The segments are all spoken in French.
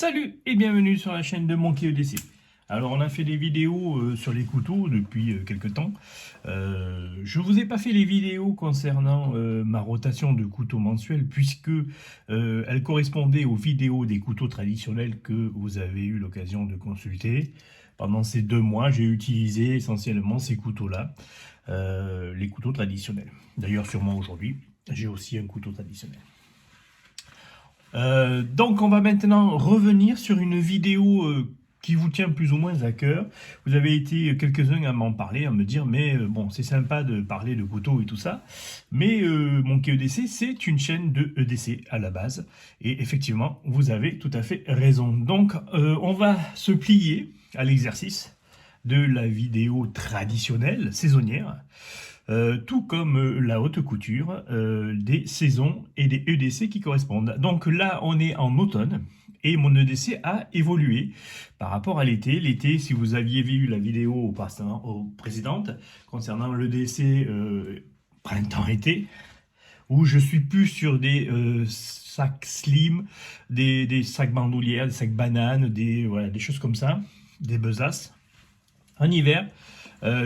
Salut et bienvenue sur la chaîne de Monkey EDC. Alors on a fait des vidéos sur les couteaux depuis quelques temps. Je ne vous ai pas fait les vidéos concernant ma rotation de couteaux mensuelle puisque elle correspondait aux vidéos des couteaux traditionnels que vous avez eu l'occasion de consulter. Pendant ces 2 mois, j'ai utilisé essentiellement ces couteaux-là, les couteaux traditionnels. D'ailleurs, sûrement aujourd'hui, j'ai aussi un couteau traditionnel. Donc on va maintenant revenir sur une vidéo qui vous tient plus ou moins à cœur. Vous avez été quelques-uns à m'en parler, à me dire mais bon, c'est sympa de parler de couteaux et tout ça, mais Monkey EDC c'est une chaîne de EDC à la base, et effectivement vous avez tout à fait raison. Donc on va se plier à l'exercice de la vidéo traditionnelle, saisonnière, tout comme la haute couture, des saisons et des EDC qui correspondent. Donc là, on est en automne et mon EDC a évolué par rapport à l'été. L'été, si vous aviez vu la vidéo précédente concernant l'EDC printemps-été, où je suis plus sur des sacs slim, des sacs bandoulières, des sacs bananes, voilà, des choses comme ça, des besaces. En hiver,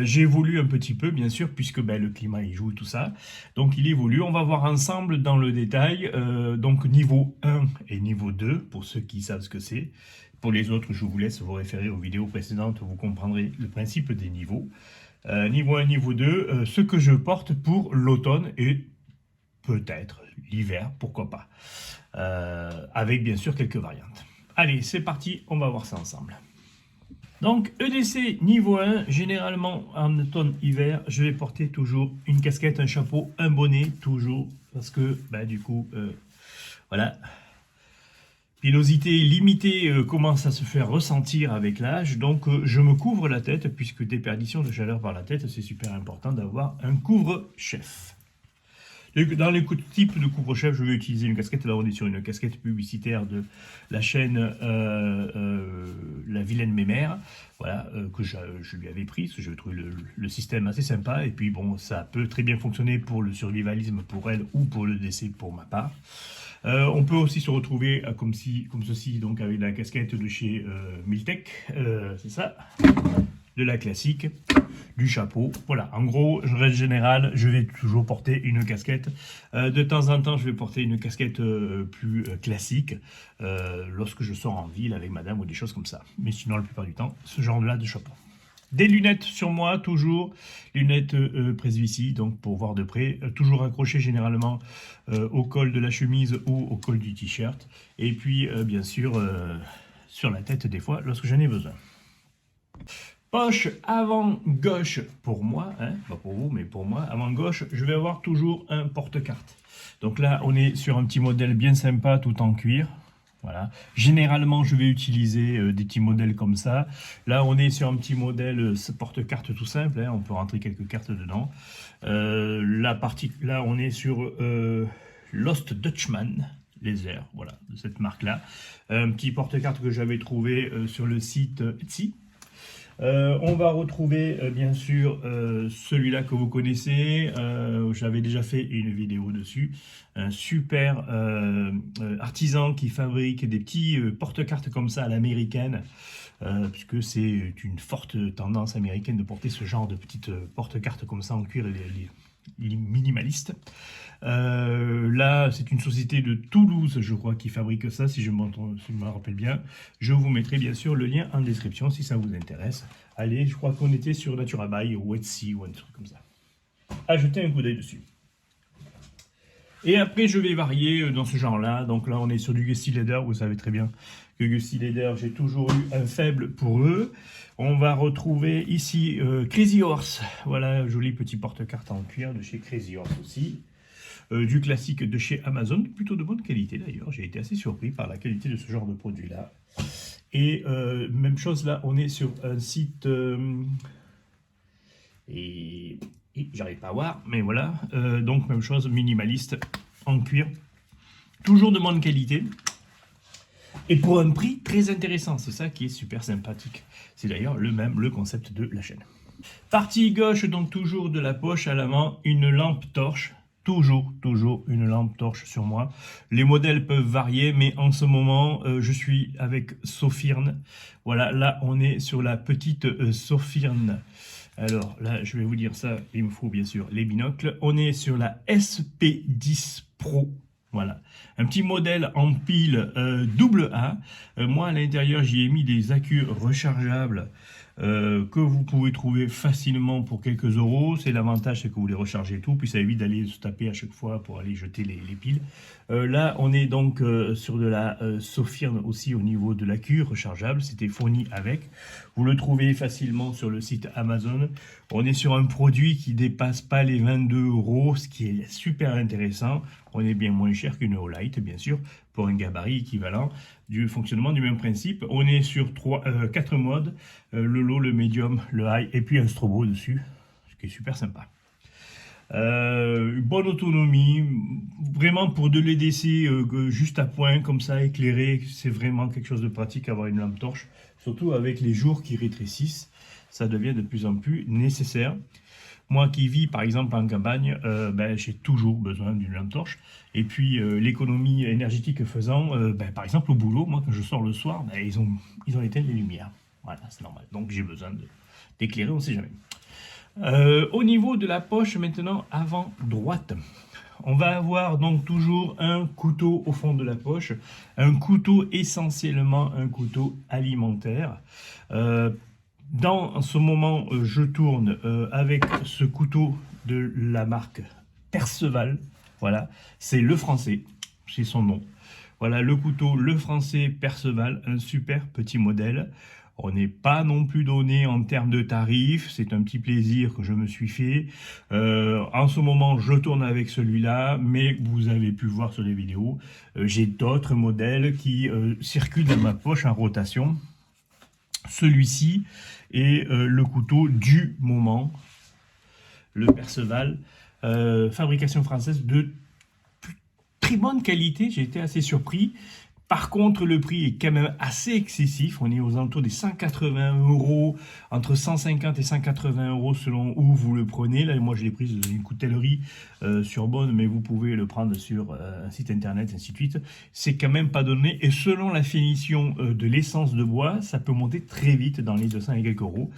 j'ai évolué un petit peu, bien sûr, puisque le climat il joue et tout ça. Donc il évolue. On va voir ensemble dans le détail. Donc niveau 1 et niveau 2, pour ceux qui savent ce que c'est. Pour les autres, je vous laisse vous référer aux vidéos précédentes, vous comprendrez le principe des niveaux. Niveau 1, niveau 2, ce que je porte pour l'automne et peut-être l'hiver, pourquoi pas. Avec bien sûr quelques variantes. Allez, c'est parti, on va voir ça ensemble. Donc EDC niveau 1, généralement en automne-hiver, je vais porter toujours une casquette, un chapeau, un bonnet, toujours, parce que du coup, voilà, pilosité limitée commence à se faire ressentir avec l'âge, donc je me couvre la tête, puisque déperdition de chaleur par la tête, c'est super important d'avoir un couvre-chef. Dans les types de couvre-chef, je vais utiliser une casquette. Là, on est sur une casquette publicitaire de la chaîne La Vilaine Mémère, voilà, que je lui avais pris, parce que je trouvais le système assez sympa. Et puis, bon, ça peut très bien fonctionner pour le survivalisme pour elle ou pour le décès pour ma part. On peut aussi se retrouver comme ceci, donc avec la casquette de chez Miltech, c'est ça, de la classique, du chapeau. Voilà, en gros, en règle générale, je vais toujours porter une casquette. De temps en temps, je vais porter une casquette plus classique lorsque je sors en ville avec madame ou des choses comme ça. Mais sinon, la plupart du temps, ce genre-là de chapeau. Des lunettes sur moi, toujours. Lunettes presbytie, donc pour voir de près. Toujours accrochées généralement au col de la chemise ou au col du t-shirt. Et puis, bien sûr, sur la tête des fois, lorsque j'en ai besoin. Poche avant gauche pour moi, hein, pas pour vous, mais pour moi, avant gauche, je vais avoir toujours un porte-carte. Donc là, on est sur un petit modèle bien sympa, tout en cuir. Voilà. Généralement, je vais utiliser des petits modèles comme ça. Là, on est sur un petit modèle porte-carte tout simple, hein, on peut rentrer quelques cartes dedans. Là, on est sur Lost Dutchman Laser, voilà, de cette marque-là. Un petit porte-carte que j'avais trouvé sur le site Etsy. On va retrouver bien sûr celui-là que vous connaissez, j'avais déjà fait une vidéo dessus, un super artisan qui fabrique des petits porte-cartes comme ça à l'américaine, puisque c'est une forte tendance américaine de porter ce genre de petites porte-cartes comme ça en cuir minimaliste. Là, c'est une société de Toulouse, je crois, qui fabrique ça, si je me rappelle bien. Je vous mettrai bien sûr le lien en description si ça vous intéresse. Allez, je crois qu'on était sur Naturabuy ou Etsy ou un truc comme ça. À jeter un coup d'œil dessus. Et après, je vais varier dans ce genre-là. Donc là, on est sur du Gusty Leather. Vous savez très bien que Gusty Leather, j'ai toujours eu un faible pour eux. On va retrouver ici Crazy Horse. Voilà, joli petit porte-carte en cuir de chez Crazy Horse aussi. Du classique de chez Amazon, plutôt de bonne qualité d'ailleurs. J'ai été assez surpris par la qualité de ce genre de produit-là. Et même chose là, on est sur un site... et j'arrive pas à voir, mais voilà. Donc même chose, minimaliste, en cuir. Toujours de bonne qualité. Et pour un prix très intéressant, c'est ça qui est super sympathique. C'est d'ailleurs le concept de la chaîne. Partie gauche, donc toujours de la poche à l'avant, une lampe torche. toujours une lampe torche sur moi. Les modèles peuvent varier, mais en ce moment, je suis avec Sofirn. Voilà, là, on est sur la petite Sofirn. Alors là, je vais vous dire ça, il me faut bien sûr les binocles. On est sur la SP10 Pro. Voilà, un petit modèle en pile double A. Moi, à l'intérieur, j'y ai mis des accus rechargeables que vous pouvez trouver facilement pour quelques euros. C'est l'avantage, c'est que vous les rechargez tout, puis ça évite d'aller se taper à chaque fois pour aller jeter les piles. Là, on est donc sur de la Sofirn aussi au niveau de l'accu rechargeable. C'était fourni avec. Vous le trouvez facilement sur le site Amazon. On est sur un produit qui dépasse pas les 22 euros, ce qui est super intéressant. On est bien moins cher qu'une Olight, bien sûr, pour un gabarit équivalent du fonctionnement du même principe. On est sur 4 modes, le low, le medium, le high, et puis un strobo dessus, ce qui est super sympa. Bonne autonomie, vraiment pour de l'EDC juste à point, comme ça, éclairé, c'est vraiment quelque chose de pratique avoir une lampe torche, surtout avec les jours qui rétrécissent, ça devient de plus en plus nécessaire. Moi qui vis par exemple en campagne, j'ai toujours besoin d'une lampe torche. Et puis l'économie énergétique faisant, par exemple au boulot, moi quand je sors le soir, ils ont éteint les lumières. Voilà, c'est normal. Donc j'ai besoin d'éclairer, on ne sait jamais. Au niveau de la poche maintenant, avant droite, on va avoir donc toujours un couteau au fond de la poche. Un couteau essentiellement un couteau alimentaire. Dans ce moment, je tourne avec ce couteau de la marque Perceval. Voilà, c'est le français, c'est son nom. Voilà, le couteau, le français Perceval, un super petit modèle. On n'est pas non plus donné en termes de tarifs, c'est un petit plaisir que je me suis fait. En ce moment, je tourne avec celui-là, mais vous avez pu voir sur les vidéos, j'ai d'autres modèles qui circulent dans ma poche en rotation. Celui-ci est le couteau du moment, le Perceval, fabrication française de très bonne qualité, j'ai été assez surpris. Par contre, le prix est quand même assez excessif. On est aux alentours des 180 euros, entre 150 et 180 euros selon où vous le prenez. Là, moi, je l'ai pris dans une coutellerie sur Bonne, mais vous pouvez le prendre sur un site internet, ainsi de suite. C'est quand même pas donné. Et selon la finition de l'essence de bois, ça peut monter très vite dans les 200 et quelques euros.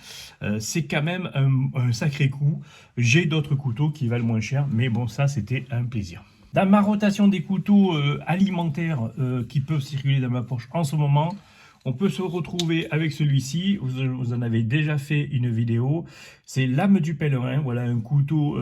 C'est quand même un sacré coup. J'ai d'autres couteaux qui valent moins cher, mais bon, ça, c'était un plaisir. Dans ma rotation des couteaux alimentaires qui peuvent circuler dans ma poche en ce moment, on peut se retrouver avec celui-ci. Vous en avez déjà fait une vidéo. C'est l'âme du pèlerin. Voilà un couteau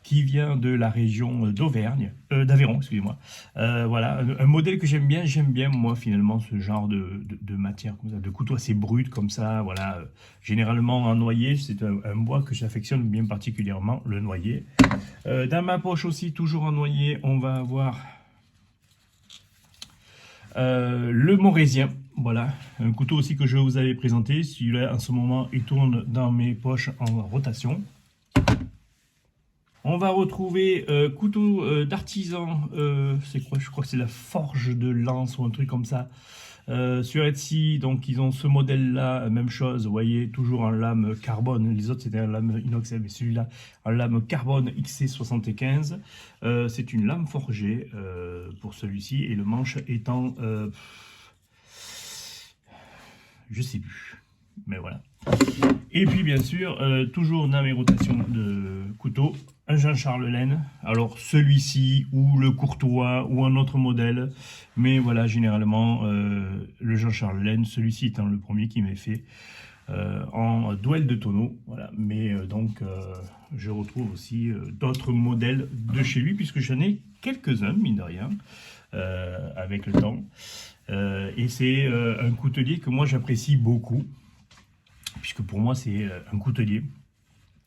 qui vient de la région d'Auvergne, d'Aveyron, excusez-moi. Voilà, un modèle que j'aime bien. J'aime bien, moi, finalement, ce genre de matière, comme ça, de couteau assez brut, comme ça. Voilà, généralement en noyer, c'est un bois que j'affectionne bien particulièrement, le noyer. Dans ma poche aussi, toujours en noyer, on va avoir le Morésien. Voilà, un couteau aussi que je vous avais présenté. Celui-là, en ce moment, il tourne dans mes poches en rotation. On va retrouver couteau d'artisan, c'est quoi? Je crois que c'est la forge de lance ou un truc comme ça. Sur Etsy, donc ils ont ce modèle-là, même chose, vous voyez, toujours en lame carbone. Les autres c'était en lame inox, mais celui-là en lame carbone XC75. C'est une lame forgée pour celui-ci, et le manche étant, je sais plus, mais voilà. Et puis bien sûr, toujours dans mes rotations de couteaux, un Jean-Charles Laine. Alors celui-ci ou le Courtois ou un autre modèle, mais voilà, généralement le Jean-Charles Laine, celui-ci étant le premier qui m'est fait en duel de tonneau. Voilà, mais donc je retrouve aussi d'autres modèles de chez lui, puisque j'en ai quelques-uns, mine de rien, avec le temps. Et c'est un coutelier que moi j'apprécie beaucoup, puisque pour moi c'est un coutelier,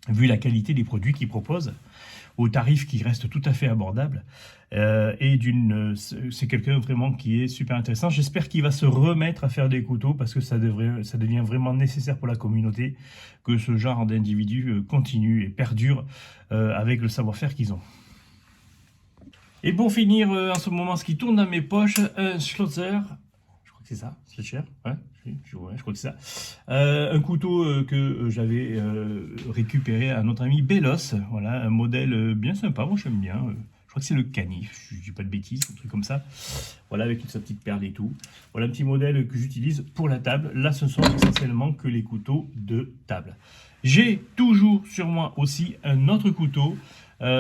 vu la qualité des produits qu'il propose, au tarif qui reste tout à fait abordable, et c'est quelqu'un vraiment qui est super intéressant. J'espère qu'il va se remettre à faire des couteaux, parce que ça devient vraiment nécessaire pour la communauté, que ce genre d'individus continue et perdure avec le savoir-faire qu'ils ont. Et pour finir, en ce moment, ce qui tourne dans mes poches, un Schlotzer, je crois que c'est ça, Schlotzer, ouais, Ouais, je crois que c'est ça. Un couteau que j'avais récupéré à notre ami Bélos. Voilà, un modèle bien sympa, moi j'aime bien. Je crois que c'est le Canif, je dis pas de bêtises, un truc comme ça. Voilà, avec toute sa petite perle et tout. Voilà un petit modèle que j'utilise pour la table. Là, ce sont essentiellement que les couteaux de table. J'ai toujours sur moi aussi un autre couteau.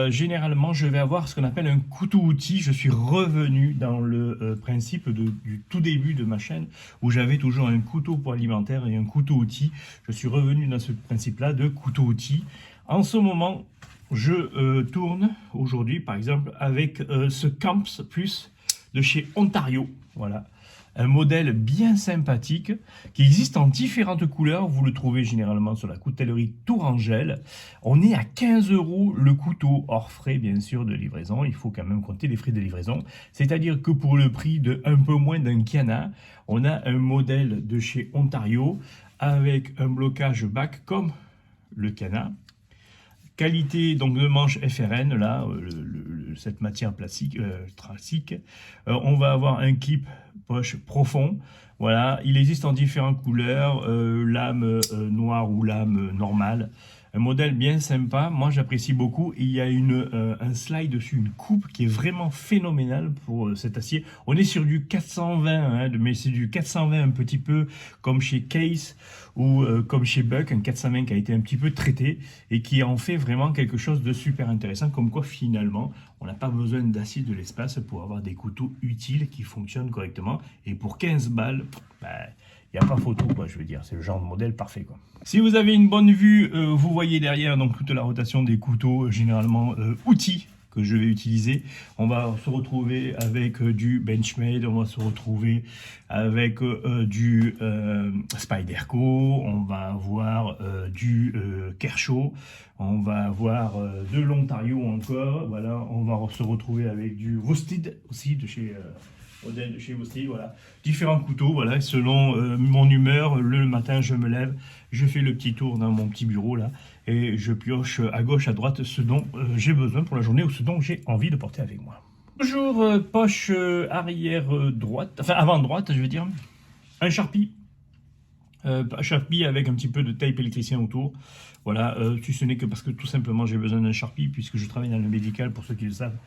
Généralement, je vais avoir ce qu'on appelle un couteau-outil. Je suis revenu dans le principe du tout début de ma chaîne où j'avais toujours un couteau pour alimentaire et un couteau-outil. Je suis revenu dans ce principe-là de couteau-outil. En ce moment, je tourne aujourd'hui, par exemple, avec ce Camps Plus de chez Ontario. Voilà. Un modèle bien sympathique qui existe en différentes couleurs. Vous le trouvez généralement sur la coutellerie Tourangelle. On est à 15 € le couteau, hors frais bien sûr de livraison. Il faut quand même compter les frais de livraison. C'est-à-dire que pour le prix de un peu moins d'un canard, on a un modèle de chez Ontario avec un blocage bac comme le canard. Qualité donc de manche FRN, là, cette matière plastique, classique. On va avoir un clip poche profond. Voilà, il existe en différentes couleurs, lame noire ou lame normale. Un modèle bien sympa, moi j'apprécie beaucoup. Il y a un slide dessus, une coupe qui est vraiment phénoménale pour cet acier. On est sur du 420, hein, mais c'est du 420 un petit peu comme chez Case ou comme chez Buck, un 420 qui a été un petit peu traité et qui en fait vraiment quelque chose de super intéressant. Comme quoi finalement, on n'a pas besoin d'acier de l'espace pour avoir des couteaux utiles qui fonctionnent correctement. Et pour 15 balles, il n'y a pas photo, quoi, je veux dire, c'est le genre de modèle parfait, quoi. Si vous avez une bonne vue, vous voyez derrière donc toute la rotation des couteaux, généralement outils que je vais utiliser. On va se retrouver avec du Benchmade, on va se retrouver avec du Spyderco, on va avoir du Kershaw, on va avoir de l'Ontario encore, voilà, on va se retrouver avec du Worsted aussi de chez modèle de chez Worsted, voilà. Différents couteaux, voilà, selon mon humeur, le matin je me lève, je fais le petit tour dans mon petit bureau là, et je pioche à gauche, à droite ce dont j'ai besoin pour la journée ou ce dont j'ai envie de porter avec moi. Toujours poche arrière droite, enfin avant droite je veux dire, un Sharpie. Sharpie avec un petit peu de tape électricien autour. Voilà, si ce n'est que parce que tout simplement j'ai besoin d'un Sharpie puisque je travaille dans le médical pour ceux qui le savent.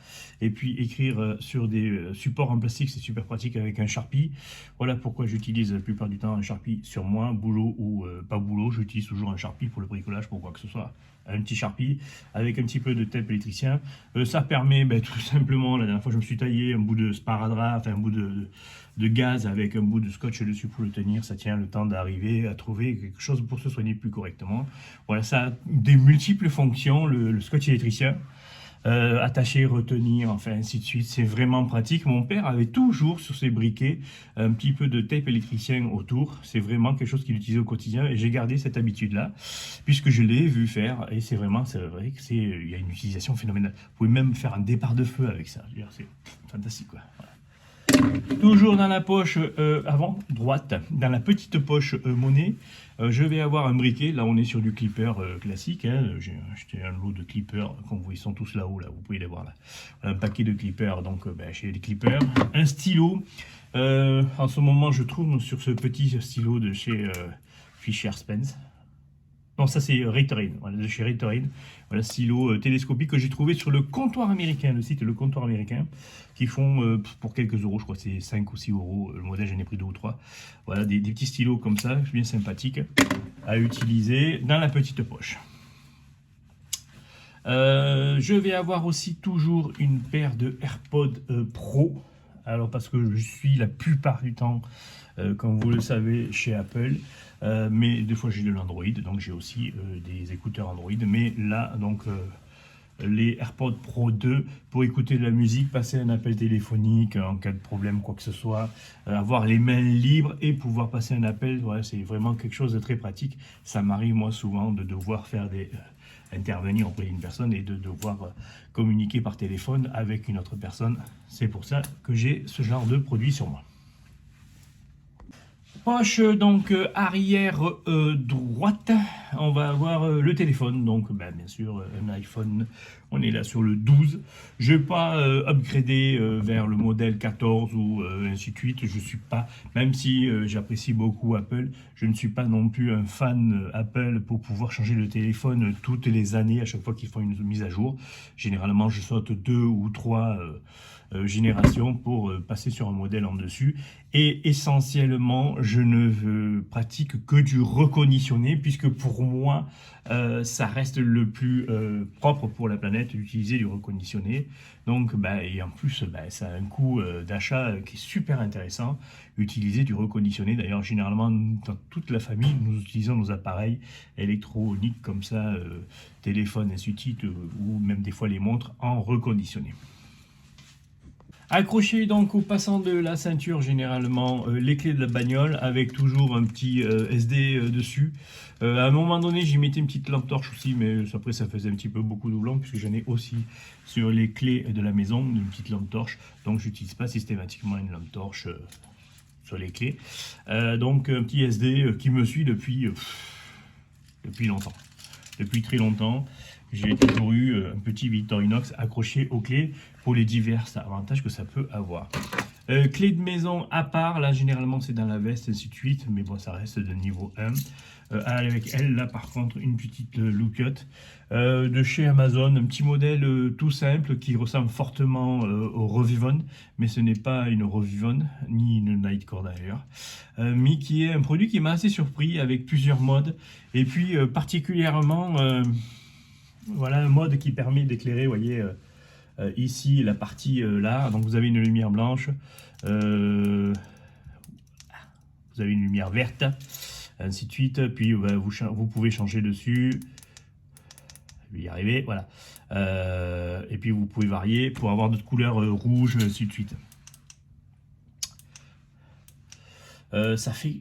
Et puis écrire sur des supports en plastique c'est super pratique avec un Sharpie. Voilà pourquoi j'utilise la plupart du temps un Sharpie sur moi, boulot ou pas boulot. J'utilise toujours un Sharpie pour le bricolage, pour quoi que ce soit. Un petit Sharpie avec un petit peu de tape électricien. Ça permet tout simplement, la dernière fois je me suis taillé un bout de sparadrap, enfin un bout de gaz avec un bout de scotch dessus pour le tenir. Ça tient le temps d'arriver à trouver quelque chose pour se soigner plus correctement. Voilà, ça a des multiples fonctions, le scotch électricien. Attacher, retenir, enfin ainsi de suite, c'est vraiment pratique. Mon père avait toujours sur ses briquets un petit peu de tape électricien autour, c'est vraiment quelque chose qu'il utilisait au quotidien et j'ai gardé cette habitude là puisque je l'ai vu faire et c'est vrai que il y a une utilisation phénoménale. Vous pouvez même faire un départ de feu avec ça, c'est fantastique quoi. Voilà. Toujours dans la poche avant droite, dans la petite poche monnaie, je vais avoir un briquet. Là, on est sur du clipper classique. Hein. J'ai acheté un lot de clippers, comme ils sont tous là-haut. Là, vous pouvez les voir là. Un paquet de clippers, donc j'ai des clippers. Un stylo. En ce moment, je trouve sur ce petit stylo de chez Fisher Spence. Non, ça c'est Raytorin, voilà, de chez Raytorin. Voilà, stylo télescopique que j'ai trouvé sur le comptoir américain, le site Le Comptoir Américain, qui font pour quelques euros, je crois que c'est 5 ou 6 euros, le modèle j'en ai pris 2 ou 3. Voilà, des petits stylos comme ça, bien sympathiques, à utiliser dans la petite poche. Je vais avoir aussi toujours une paire de AirPods Pro. Alors parce que je suis la plupart du temps, comme vous le savez, chez Apple, mais des fois j'ai de l'Android, donc j'ai aussi des écouteurs Android, mais là donc les AirPods Pro 2 pour écouter de la musique, passer un appel téléphonique en cas de problème quoi que ce soit, avoir les mains libres et pouvoir passer un appel, voilà, c'est vraiment quelque chose de très pratique. Ça m'arrive moi souvent de devoir faire intervenir auprès d'une personne et de devoir communiquer par téléphone avec une autre personne. C'est pour ça que j'ai ce genre de produit sur moi. Poche donc arrière droite, on va avoir le téléphone, donc bien sûr un iPhone, on est là sur le 12. Je vais pas upgrader vers le modèle 14 ou ainsi de suite, je suis pas, même si j'apprécie beaucoup Apple, je ne suis pas non plus un fan Apple pour pouvoir changer de téléphone toutes les années à chaque fois qu'ils font une mise à jour. Généralement je saute 2 ou 3 génération pour passer sur un modèle en dessus, et essentiellement je ne pratique que du reconditionné, puisque pour moi ça reste le plus propre pour la planète d'utiliser du reconditionné. Donc et en plus ça a un coût d'achat qui est super intéressant, utiliser du reconditionné. D'ailleurs généralement dans toute la famille nous utilisons nos appareils électroniques comme ça, téléphone, ainsi de suite, ou même des fois les montres en reconditionné. Accroché donc au passant de la ceinture généralement les clés de la bagnole, avec toujours un petit SD dessus. À un moment donné j'y mettais une petite lampe torche aussi, mais après ça faisait un petit peu beaucoup doublon, puisque j'en ai aussi sur les clés de la maison, une petite lampe torche, donc j'utilise pas systématiquement une lampe torche sur les clés. Donc un petit SD qui me suit depuis longtemps, depuis très longtemps. J'ai toujours eu un petit Victorinox accroché aux clés pour les divers avantages que ça peut avoir. Clé de maison à part, là généralement c'est dans la veste, ainsi de suite, mais bon ça reste de niveau 1. Avec elle là par contre une petite loupiote de chez Amazon, un petit modèle tout simple qui ressemble fortement au Revivon, mais ce n'est pas une Revivon ni une Nightcore d'ailleurs, mais qui est un produit qui m'a assez surpris, avec plusieurs modes, et puis particulièrement voilà un mode qui permet d'éclairer, vous voyez, ici la partie là, donc vous avez une lumière blanche, vous avez une lumière verte, ainsi de suite, puis vous pouvez changer dessus, je vais y arriver, voilà, et puis vous pouvez varier pour avoir d'autres couleurs rouges, ainsi de suite. Ça fait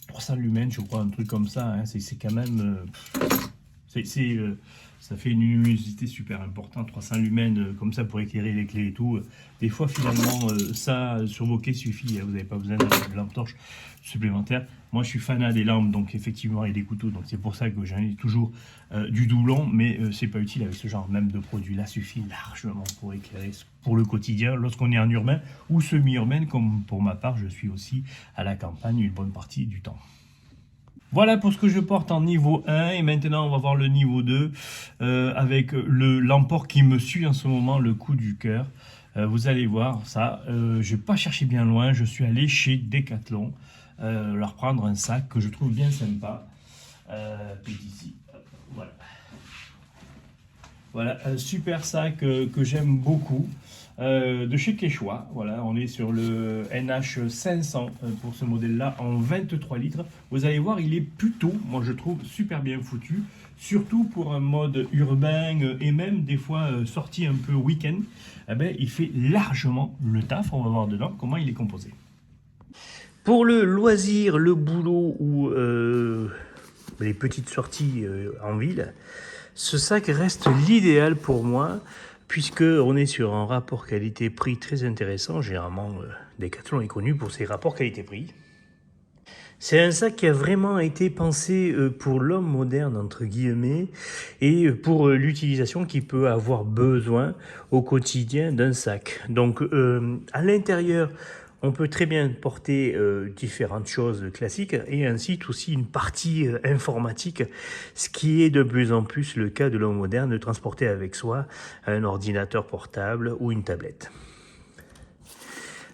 300 lumens, je crois, un truc comme ça, hein. C'est quand même... ça fait une luminosité super importante, 300 lumens comme ça pour éclairer les clés et tout. Des fois finalement ça sur vos clés suffit, hein, vous n'avez pas besoin de lampe torche supplémentaire. Moi je suis fanat des lampes, donc effectivement, et des couteaux, donc c'est pour ça que j'en ai toujours du doublon, mais c'est pas utile avec ce genre même de produit là, suffit largement pour éclairer pour le quotidien lorsqu'on est en urbain ou semi-urbain, comme pour ma part je suis aussi à la campagne une bonne partie du temps. Voilà pour ce que je porte en niveau 1, et maintenant on va voir le niveau 2 avec l'emport qui me suit en ce moment, le coup du cœur. Vous allez voir ça, je n'ai pas cherché bien loin, je suis allé chez Decathlon leur prendre un sac que je trouve bien sympa. Ici, voilà. Voilà un super sac que j'aime beaucoup. De chez Quechua, voilà, on est sur le NH500 pour ce modèle-là en 23 litres. Vous allez voir, il est plutôt, moi je trouve, super bien foutu, surtout pour un mode urbain et même des fois sorti un peu week-end. Eh ben, il fait largement le taf. On va voir dedans comment il est composé. Pour le loisir, le boulot ou les petites sorties en ville, ce sac reste l'idéal pour moi, puisqu'on est sur un rapport qualité-prix très intéressant. Généralement, Decathlon est connu pour ses rapports qualité-prix. C'est un sac qui a vraiment été pensé pour l'homme moderne, entre guillemets, et pour l'utilisation qu'il peut avoir besoin au quotidien d'un sac. Donc, à l'intérieur, on peut très bien porter différentes choses classiques, et ainsi aussi une partie informatique, ce qui est de plus en plus le cas de l'homme moderne, de transporter avec soi un ordinateur portable ou une tablette.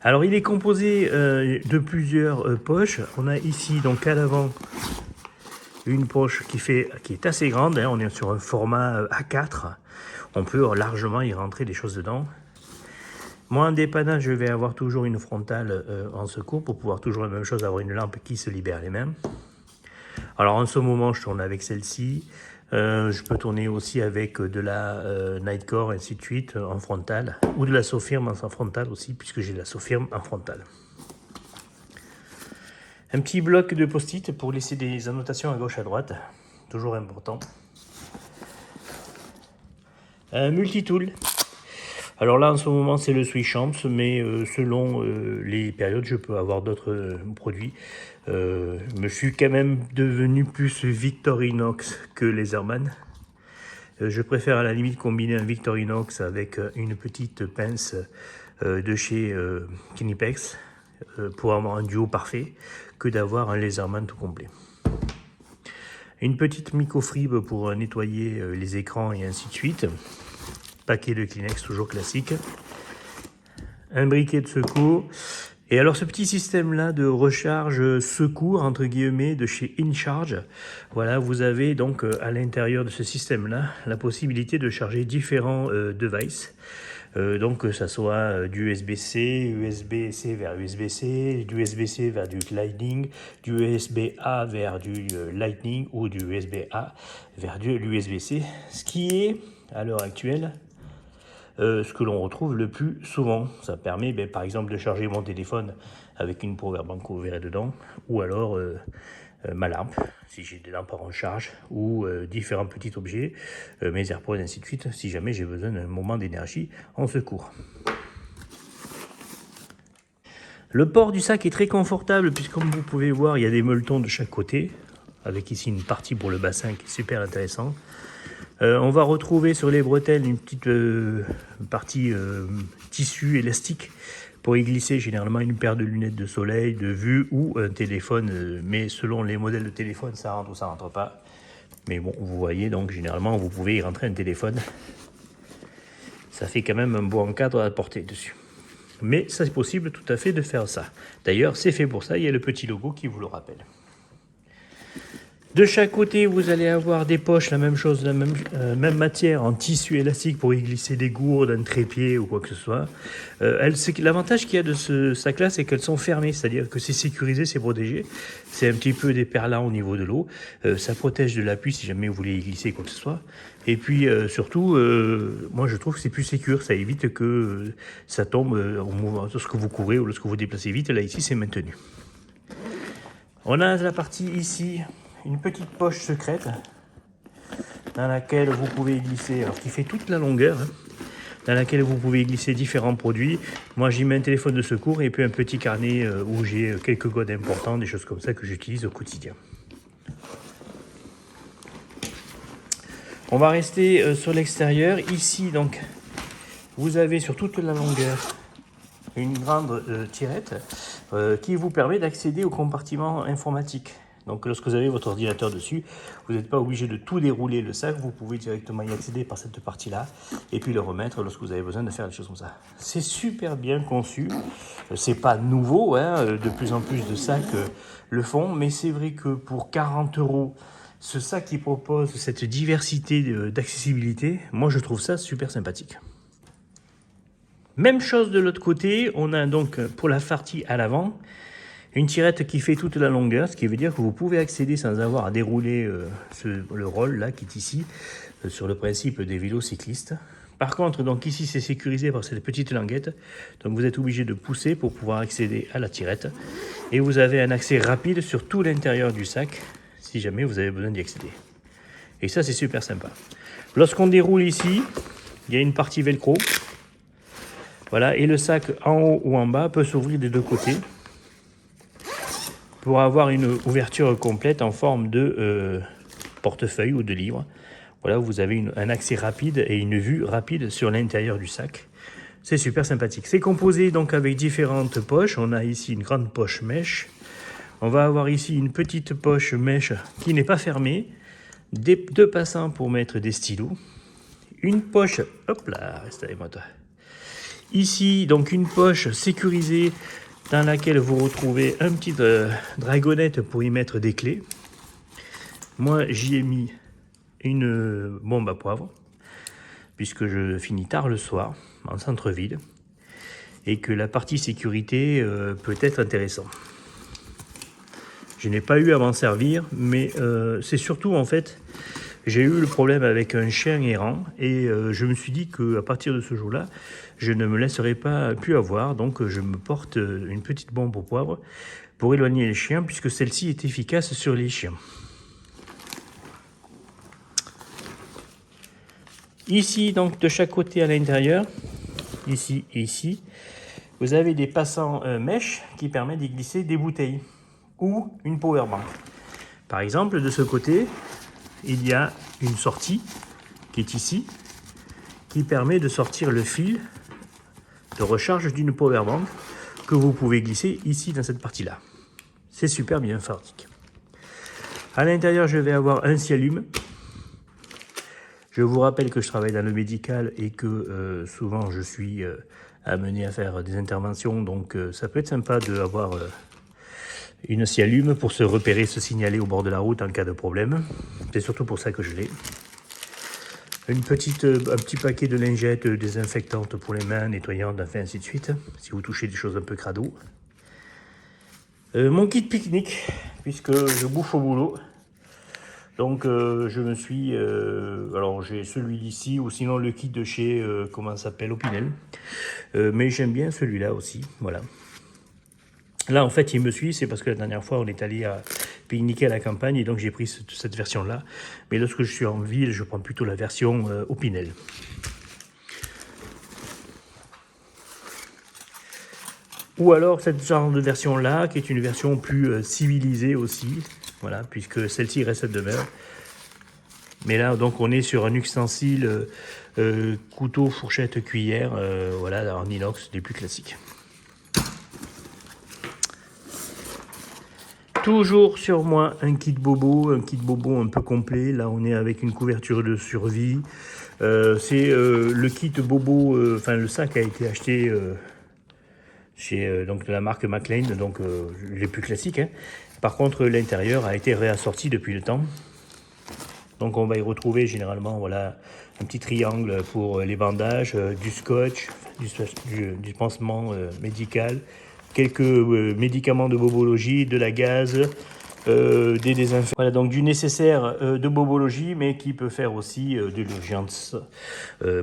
Alors il est composé de plusieurs poches. On a ici donc à l'avant une poche qui est assez grande, hein. On est sur un format A4. On peut largement y rentrer des choses dedans. Moi, en dépannage, je vais avoir toujours une frontale en secours pour pouvoir toujours la même chose, avoir une lampe qui se libère les mains. Alors en ce moment, je tourne avec celle-ci. Je peux tourner aussi avec de la Nightcore, ainsi de suite, en frontale, ou de la Sofirm en frontale aussi, puisque j'ai de la Sofirm en frontale. Un petit bloc de post-it pour laisser des annotations à gauche à droite, toujours important. Un multitool. Alors là, en ce moment, c'est le Switch Amps, mais selon les périodes, je peux avoir d'autres produits. Je suis quand même devenu plus Victorinox que Leatherman. Je préfère à la limite combiner un Victorinox avec une petite pince de chez Knipex pour avoir un duo parfait que d'avoir un Leatherman tout complet. Une petite microfibre pour nettoyer les écrans et ainsi de suite. Paquet de Kleenex toujours classique. Un briquet de secours. Et alors ce petit système là de recharge secours entre guillemets de chez InCharge, voilà, vous avez donc à l'intérieur de ce système là la possibilité de charger différents devices. Donc que ça soit du USB-C, USB-C vers USB-C, du USB-C vers du Lightning, du USB-A vers du Lightning ou du USB-A vers de l'USB-C, ce qui est à l'heure actuelle ce que l'on retrouve le plus souvent. Ça permet par exemple de charger mon téléphone avec une powerbank ouverte dedans, ou alors ma lampe, si j'ai des lampes en recharge, ou différents petits objets, mes AirPods et ainsi de suite, si jamais j'ai besoin d'un moment d'énergie en secours. Le port du sac est très confortable, puisque comme vous pouvez voir, il y a des meuletons de chaque côté, avec ici une partie pour le bassin qui est super intéressant. On va retrouver sur les bretelles une petite partie tissu élastique pour y glisser généralement une paire de lunettes de soleil, de vue ou un téléphone, mais selon les modèles de téléphone, ça rentre ou ça rentre pas. Mais bon, vous voyez, donc généralement vous pouvez y rentrer un téléphone. Ça fait quand même un bon encadre à porter dessus. Mais ça c'est possible tout à fait de faire ça. D'ailleurs, c'est fait pour ça, il y a le petit logo qui vous le rappelle. De chaque côté, vous allez avoir des poches, la même chose, la même matière en tissu élastique pour y glisser des gourdes, un trépied ou quoi que ce soit. L'avantage qu'il y a de ce sac-là, c'est qu'elles sont fermées, c'est-à-dire que c'est sécurisé, c'est protégé. C'est un petit peu des perlants au niveau de l'eau. Ça protège de l'appui si jamais vous voulez y glisser quoi que ce soit. Et puis surtout, moi je trouve que c'est plus sécure, ça évite que ça tombe au moment lorsque vous courez ou lorsque vous déplacez vite. Là ici, c'est maintenu. On a la partie ici. Une petite poche secrète dans laquelle vous pouvez glisser, alors qui fait toute la longueur, dans laquelle vous pouvez glisser différents produits. Moi j'y mets un téléphone de secours et puis un petit carnet où j'ai quelques codes importants, des choses comme ça que j'utilise au quotidien. On va rester sur l'extérieur. Ici donc vous avez sur toute la longueur une grande tirette qui vous permet d'accéder au compartiment informatique. Donc lorsque vous avez votre ordinateur dessus, vous n'êtes pas obligé de tout dérouler le sac, vous pouvez directement y accéder par cette partie-là et puis le remettre lorsque vous avez besoin de faire des choses comme ça. C'est super bien conçu, c'est pas nouveau, hein, de plus en plus de sacs le font, mais c'est vrai que pour 40 €, ce sac qui propose cette diversité d'accessibilité, moi je trouve ça super sympathique. Même chose de l'autre côté, on a donc pour la partie à l'avant, une tirette qui fait toute la longueur, ce qui veut dire que vous pouvez accéder sans avoir à dérouler le roll là qui est ici, sur le principe des vélos cyclistes. Par contre, donc ici c'est sécurisé par cette petite languette, donc vous êtes obligé de pousser pour pouvoir accéder à la tirette. Et vous avez un accès rapide sur tout l'intérieur du sac, si jamais vous avez besoin d'y accéder. Et ça c'est super sympa. Lorsqu'on déroule ici, il y a une partie velcro. Voilà, et le sac en haut ou en bas peut s'ouvrir des deux côtés, pour avoir une ouverture complète en forme de portefeuille ou de livre. Voilà, vous avez un accès rapide et une vue rapide sur l'intérieur du sac. C'est super sympathique. C'est composé donc avec différentes poches. On a ici une grande poche mèche. On va avoir ici une petite poche mèche qui n'est pas fermée. Deux passants pour mettre des stylos. Une poche, hop là, reste avec moi toi. Ici, donc une poche sécurisée dans laquelle vous retrouvez un petit dragonnette pour y mettre des clés. Moi, j'y ai mis une bombe à poivre, puisque je finis tard le soir, en centre-ville, et que la partie sécurité peut être intéressante. Je n'ai pas eu à m'en servir, mais c'est surtout en fait, j'ai eu le problème avec un chien errant, et je me suis dit qu'à partir de ce jour-là, je ne me laisserai pas plus avoir, donc je me porte une petite bombe au poivre pour éloigner les chiens, puisque celle-ci est efficace sur les chiens. Ici, donc de chaque côté à l'intérieur, ici et ici, vous avez des passants mèches qui permettent d'y glisser des bouteilles. ou une power bank. Par exemple, de ce côté, il y a une sortie qui est ici, qui permet de sortir le fil de recharge d'une power bank que vous pouvez glisser ici dans cette partie-là. C'est super bien informatique. À l'intérieur, je vais avoir un scialume. Je vous rappelle que je travaille dans le médical et que souvent je suis amené à faire des interventions, donc ça peut être sympa d'avoir une scialume pour se repérer, se signaler au bord de la route en cas de problème. C'est surtout pour ça que je l'ai. Un petit paquet de lingettes désinfectantes pour les mains, nettoyantes, enfin ainsi de suite, si vous touchez des choses un peu crado. Mon kit pique-nique, puisque je bouffe au boulot. Donc je me suis... alors j'ai celui d'ici, ou sinon le kit de chez, comment ça s'appelle, Opinel. Mais j'aime bien celui-là aussi, voilà. Là, en fait, il me suit, c'est parce que la dernière fois, on est allé à pique-niquer à la campagne, et donc j'ai pris cette version-là. Mais lorsque je suis en ville, je prends plutôt la version Opinel. Ou alors cette genre de version-là, qui est une version plus civilisée aussi, voilà, puisque celle-ci reste demeure. Mais là, donc, on est sur un ustensile couteau, fourchette, cuillère, voilà, en inox, des plus classiques. Toujours sur moi un kit bobo un peu complet. Là, on est avec une couverture de survie. C'est le kit bobo, enfin le sac a été acheté chez donc de la marque McLean, donc les plus classiques. Hein. Par contre, l'intérieur a été réassorti depuis le temps. Donc, on va y retrouver généralement, voilà, un petit triangle pour les bandages, du scotch, du pansement médical, quelques médicaments de bobologie, de la gaze, des désinfectants. Voilà, donc du nécessaire de bobologie, mais qui peut faire aussi de l'urgence.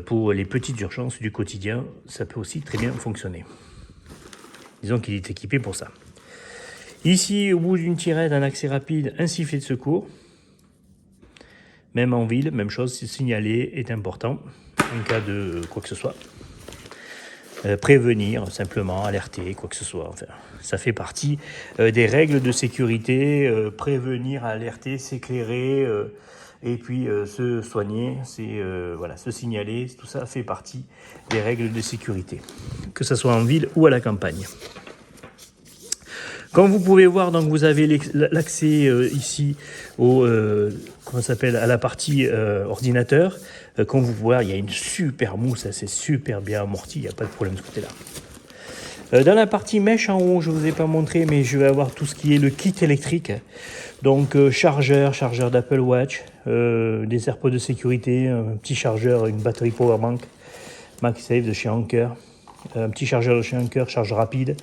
Pour les petites urgences du quotidien, ça peut aussi très bien fonctionner. Disons qu'il est équipé pour ça. Ici, au bout d'une tirette, un accès rapide, un sifflet de secours. Même en ville, même chose, signaler est important en cas de quoi que ce soit. Prévenir, simplement, alerter, quoi que ce soit. Enfin, ça fait partie des règles de sécurité. Prévenir, alerter, s'éclairer et puis se soigner, voilà, se signaler. Tout ça fait partie des règles de sécurité, que ce soit en ville ou à la campagne. Comme vous pouvez voir, donc vous avez l'accès ici au, comment ça s'appelle, à la partie ordinateur. Comme vous pouvez voir, il y a une super mousse, c'est super bien amorti, il n'y a pas de problème de ce côté-là. Dans la partie mèche en haut, je ne vous ai pas montré, mais je vais avoir tout ce qui est le kit électrique. Donc chargeur d'Apple Watch, des AirPods de sécurité, un petit chargeur, une batterie powerbank, MagSafe de chez Anker, un petit chargeur de chez Anker, charge rapide.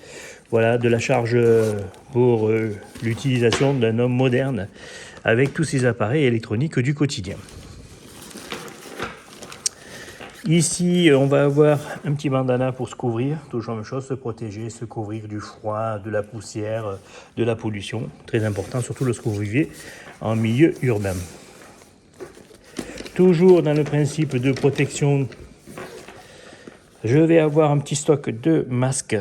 Voilà, de la charge pour l'utilisation d'un homme moderne avec tous ces appareils électroniques du quotidien. Ici, on va avoir un petit bandana pour se couvrir, toujours la même chose, se protéger, se couvrir du froid, de la poussière, de la pollution. Très important, surtout lorsque vous vivez en milieu urbain. Toujours dans le principe de protection, je vais avoir un petit stock de masques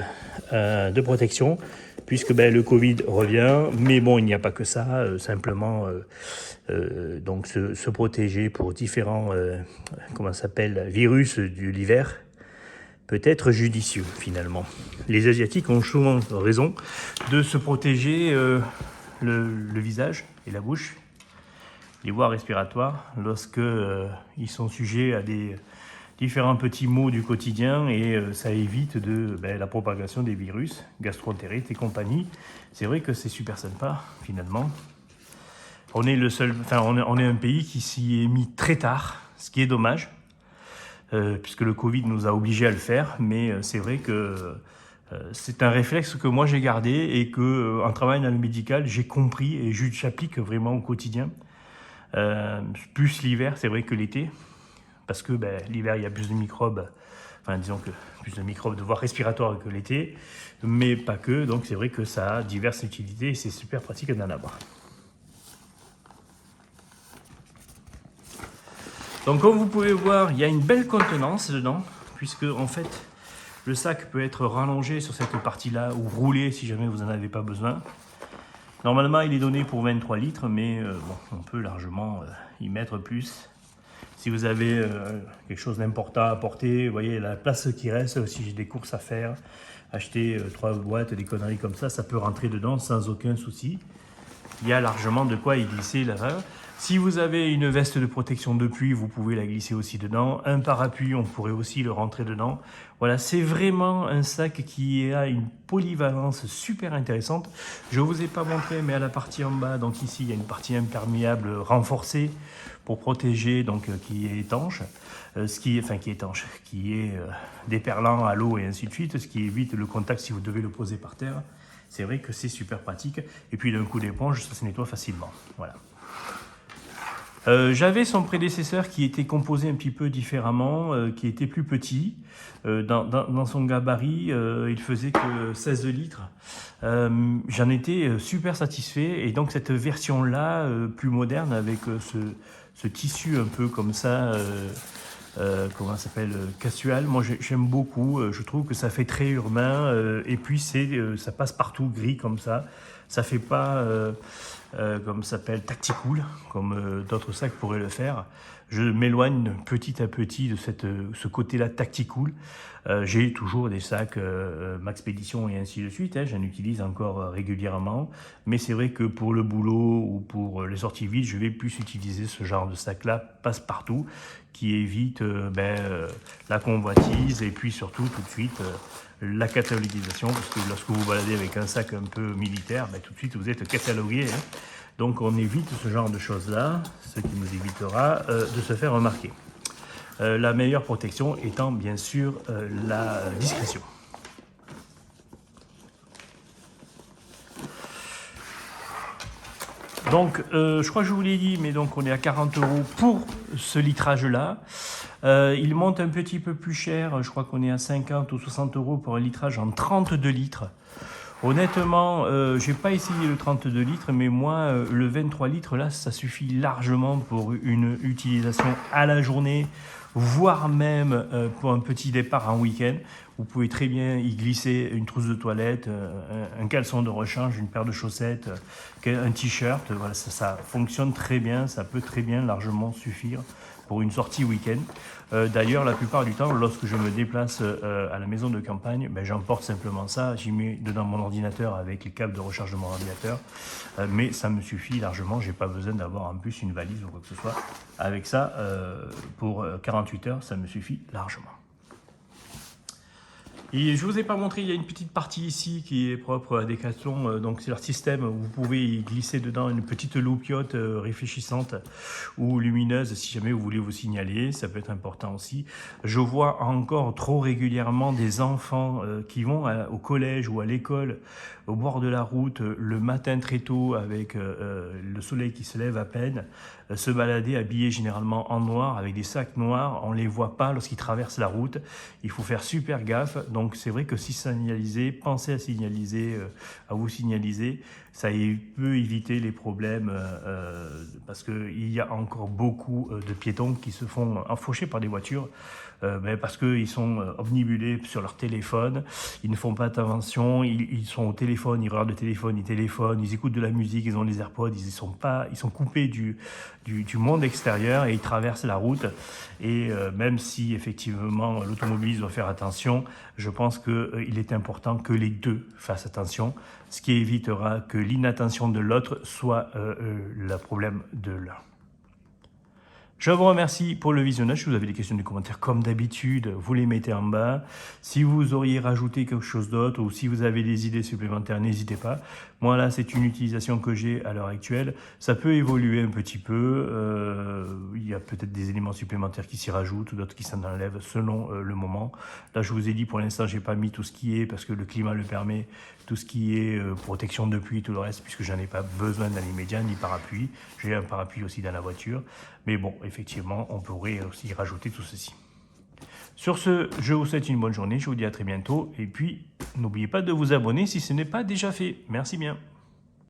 de protection, puisque le Covid revient, mais bon, il n'y a pas que ça, simplement donc se protéger pour différents virus de l'hiver peut être judicieux finalement. Les Asiatiques ont souvent raison de se protéger le visage et la bouche, les voies respiratoires, lorsque ils sont sujets à des différents petits maux du quotidien, et ça évite la propagation des virus, gastroentérite et compagnie. C'est vrai que c'est super sympa finalement. On est on est un pays qui s'y est mis très tard, ce qui est dommage, puisque le Covid nous a obligés à le faire, mais c'est vrai que c'est un réflexe que moi j'ai gardé et que en travaillant dans le médical, j'ai compris et j'applique vraiment au quotidien. Plus l'hiver, c'est vrai, que l'été. Parce que l'hiver, il y a plus de microbes, enfin disons que plus de microbes de voie respiratoire que l'été, mais pas que, donc c'est vrai que ça a diverses utilités et c'est super pratique d'en avoir. Donc comme vous pouvez voir, il y a une belle contenance dedans, puisque en fait, le sac peut être rallongé sur cette partie-là ou roulé si jamais vous n'en avez pas besoin. Normalement, il est donné pour 23 litres, mais bon, on peut largement y mettre plus. Si vous avez quelque chose d'important à porter, vous voyez la place qui reste, si j'ai des courses à faire, acheter 3 boîtes, des conneries comme ça peut rentrer dedans sans aucun souci. Il y a largement de quoi y glisser là-bas. Si vous avez une veste de protection de pluie, vous pouvez la glisser aussi dedans. Un parapluie, on pourrait aussi le rentrer dedans. Voilà, c'est vraiment un sac qui a une polyvalence super intéressante. Je ne vous ai pas montré, mais à la partie en bas, donc ici, il y a une partie imperméable renforcée pour protéger, donc qui est étanche. Qui est déperlant à l'eau et ainsi de suite, ce qui évite le contact si vous devez le poser par terre. C'est vrai que c'est super pratique. Et puis d'un coup d'éponge, ça se nettoie facilement. Voilà. J'avais son prédécesseur qui était composé un petit peu différemment, qui était plus petit. Dans son gabarit, il faisait que 16 litres. J'en étais super satisfait. Et donc cette version-là, plus moderne, avec ce tissu un peu comme ça, comment ça s'appelle, casual, moi j'aime beaucoup. Je trouve que ça fait très urbain. Et puis ça passe partout, gris comme ça. Ça fait pas... comme ça s'appelle Tacticool, comme d'autres sacs pourraient le faire. Je m'éloigne petit à petit de ce côté-là Tacticool. J'ai toujours des sacs Maxpédition et ainsi de suite, hein, j'en utilise encore régulièrement, mais c'est vrai que pour le boulot ou pour les sorties vides, je vais plus utiliser ce genre de sac-là passe-partout, qui évite la convoitise et puis surtout tout de suite la catalogisation, parce que lorsque vous baladez avec un sac un peu militaire, tout de suite vous êtes catalogué. Hein. Donc on évite ce genre de choses-là, ce qui nous évitera de se faire remarquer. La meilleure protection étant bien sûr la discrétion. Donc je crois que je vous l'ai dit, mais donc on est à 40 € pour ce litrage-là. Il monte un petit peu plus cher, je crois qu'on est à 50 ou 60 € pour un litrage en 32 litres. Honnêtement, j'ai pas essayé le 32 litres, mais moi, le 23 litres, là, ça suffit largement pour une utilisation à la journée, voire même pour un petit départ en week-end. Vous pouvez très bien y glisser une trousse de toilette, un caleçon de rechange, une paire de chaussettes, un t-shirt. Voilà, ça fonctionne très bien, ça peut très bien largement suffire pour une sortie week-end. D'ailleurs, la plupart du temps, lorsque je me déplace à la maison de campagne, j'emporte simplement ça, j'y mets dedans mon ordinateur avec les câbles de recharge de mon ordinateur, mais ça me suffit largement, j'ai pas besoin d'avoir en plus une valise ou quoi que ce soit. Avec ça, pour 48 heures, ça me suffit largement. Et je ne vous ai pas montré, il y a une petite partie ici qui est propre à Decathlon, donc c'est leur système, vous pouvez y glisser dedans une petite loupiote réfléchissante ou lumineuse si jamais vous voulez vous signaler, ça peut être important aussi. Je vois encore trop régulièrement des enfants qui vont au collège ou à l'école au bord de la route le matin très tôt avec le soleil qui se lève à peine, se balader habillés généralement en noir avec des sacs noirs, on ne les voit pas lorsqu'ils traversent la route, il faut faire super gaffe. Donc c'est vrai que si signaliser, pensez à signaliser, à vous signaliser, ça peut éviter les problèmes parce qu'il y a encore beaucoup de piétons qui se font enfourcher par des voitures parce qu'ils sont omnibulés sur leur téléphone, ils ne font pas attention, ils sont au téléphone, ils regardent le téléphone, ils écoutent de la musique, ils ont les AirPods, ils sont coupés du monde extérieur et ils traversent la route. Et même si effectivement l'automobiliste doit faire attention, je pense qu'il est important que les deux fassent attention, ce qui évitera que l'inattention de l'autre soit le problème de l'un. Je vous remercie pour le visionnage. Si vous avez des questions, des commentaires, comme d'habitude, vous les mettez en bas. Si vous auriez rajouté quelque chose d'autre ou si vous avez des idées supplémentaires, n'hésitez pas. Moi, là, c'est une utilisation que j'ai à l'heure actuelle. Ça peut évoluer un petit peu. Il y a peut-être des éléments supplémentaires qui s'y rajoutent ou d'autres qui s'en enlèvent selon le moment. Là, je vous ai dit, pour l'instant, j'ai pas mis tout ce qui est, parce que le climat le permet, tout ce qui est protection de pluie, tout le reste, puisque j'en ai pas besoin dans l'immédiat, ni parapluie. J'ai un parapluie aussi dans la voiture. Mais bon, effectivement, on pourrait aussi rajouter tout ceci. Sur ce, je vous souhaite une bonne journée, je vous dis à très bientôt. Et puis, n'oubliez pas de vous abonner si ce n'est pas déjà fait. Merci bien.